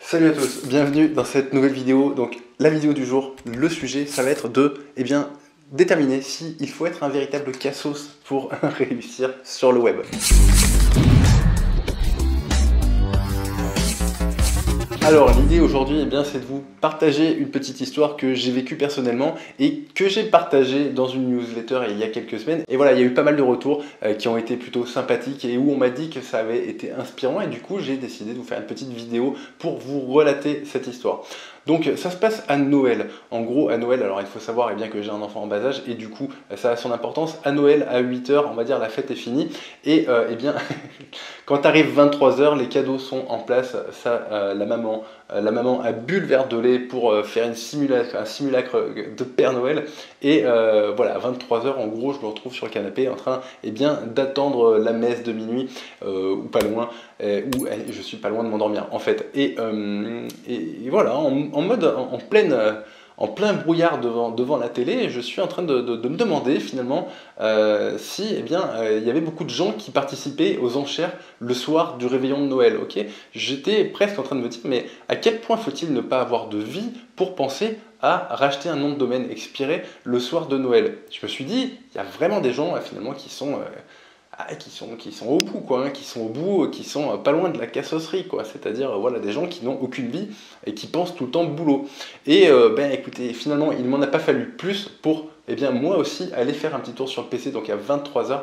Salut à tous, bienvenue dans cette nouvelle vidéo. Donc la vidéo du jour, le sujet, ça va être de déterminer s'il faut être un véritable cassos pour réussir sur le web. Alors l'idée aujourd'hui, c'est de vous partager une petite histoire que j'ai vécue personnellement et que j'ai partagée dans une newsletter il y a quelques semaines. Et voilà, il y a eu pas mal de retours qui ont été plutôt sympathiques et où on m'a dit que ça avait été inspirant et du coup j'ai décidé de vous faire une petite vidéo pour vous relater cette histoire. Donc ça se passe à Noël. En gros à Noël, alors il faut savoir que j'ai un enfant en bas âge et du coup ça a son importance. À Noël à 8 h, on va dire la fête est finie et quand arrive 23 h, les cadeaux sont en place. La maman a bu le verre de lait pour faire un simulacre de Père Noël et voilà, à 23 h en gros je me retrouve sur le canapé en train d'attendre la messe de minuit ou pas loin, où je suis pas loin de m'endormir en fait et voilà, en plein brouillard devant la télé, je suis en train de me demander finalement si il y avait beaucoup de gens qui participaient aux enchères le soir du réveillon de Noël. Ok, j'étais presque en train de me dire, mais à quel point faut-il ne pas avoir de vie pour penser à racheter un nom de domaine expiré le soir de Noël? Je me suis dit, il y a vraiment des gens finalement qui sont au bout, quoi, qui sont pas loin de la cassosserie, quoi. C'est-à-dire, voilà, des gens qui n'ont aucune vie et qui pensent tout le temps boulot. Et écoutez, finalement, il m'en a pas fallu plus pour moi aussi aller faire un petit tour sur le PC, donc à 23 h,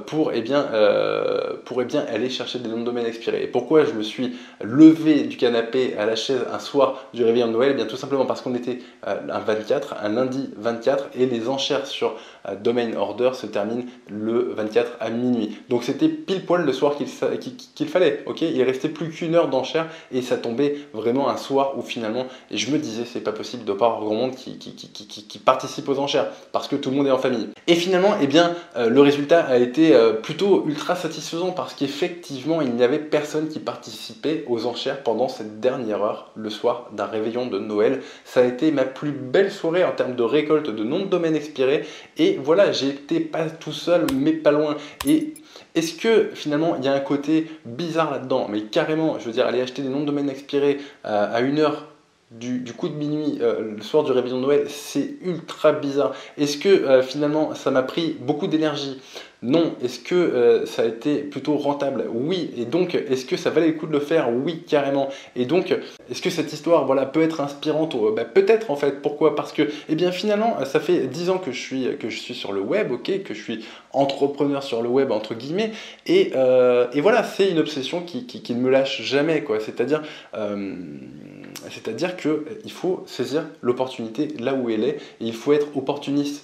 pour aller chercher des noms de domaine expirés. Et pourquoi je me suis levé du canapé à la chaise un soir du réveillon de Noël? Tout simplement parce qu'on était un lundi 24, et les enchères sur Domain Order se terminent le 24 à minuit. Donc c'était pile poil le soir qu'il fallait. Ok, il restait plus qu'une heure d'enchères et ça tombait vraiment un soir où finalement, et je me disais, c'est pas possible de pas avoir grand monde qui participe aux enchères parce que tout le monde est en famille. Et finalement, le résultat a été plutôt ultra satisfaisant parce qu'effectivement, il n'y avait personne qui participait aux enchères pendant cette dernière heure, le soir d'un réveillon de Noël. Ça a été ma plus belle soirée en termes de récolte de noms de domaine expirés. Et voilà, j'étais pas tout seul, mais pas loin. Et est-ce que finalement il y a un côté bizarre là-dedans? Mais carrément, je veux dire, aller acheter des noms de domaine expirés à 1 h du coup de minuit, le soir du réveillon de Noël, c'est ultra bizarre. Est-ce que finalement ça m'a pris beaucoup d'énergie? Non. Est-ce que ça a été plutôt rentable? Oui. Et donc, est-ce que ça valait le coup de le faire? Oui, carrément. Et donc, est-ce que cette histoire, voilà, peut être inspirante? Peut-être en fait. Pourquoi? Parce que, finalement, ça fait 10 ans que je suis sur le web, ok, que je suis entrepreneur sur le web entre guillemets, et voilà, c'est une obsession qui ne me lâche jamais, quoi. C'est-à-dire qu'il faut saisir l'opportunité là où elle est, et il faut être opportuniste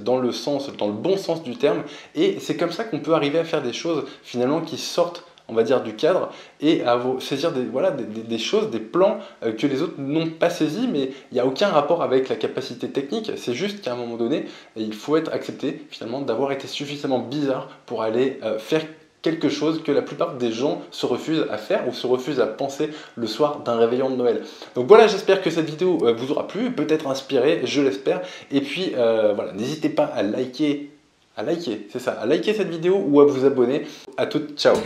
dans le bon sens du terme, et c'est comme ça qu'on peut arriver à faire des choses finalement qui sortent, on va dire, du cadre, et à saisir des choses, des plans que les autres n'ont pas saisis, mais il n'y a aucun rapport avec la capacité technique. C'est juste qu'à un moment donné, il faut être accepté finalement d'avoir été suffisamment bizarre pour aller faire quelque chose que la plupart des gens se refusent à faire ou se refusent à penser le soir d'un réveillon de Noël. Donc voilà, j'espère que cette vidéo vous aura plu, peut-être inspiré, je l'espère. Et puis voilà, n'hésitez pas à liker cette vidéo ou à vous abonner. À toutes, ciao.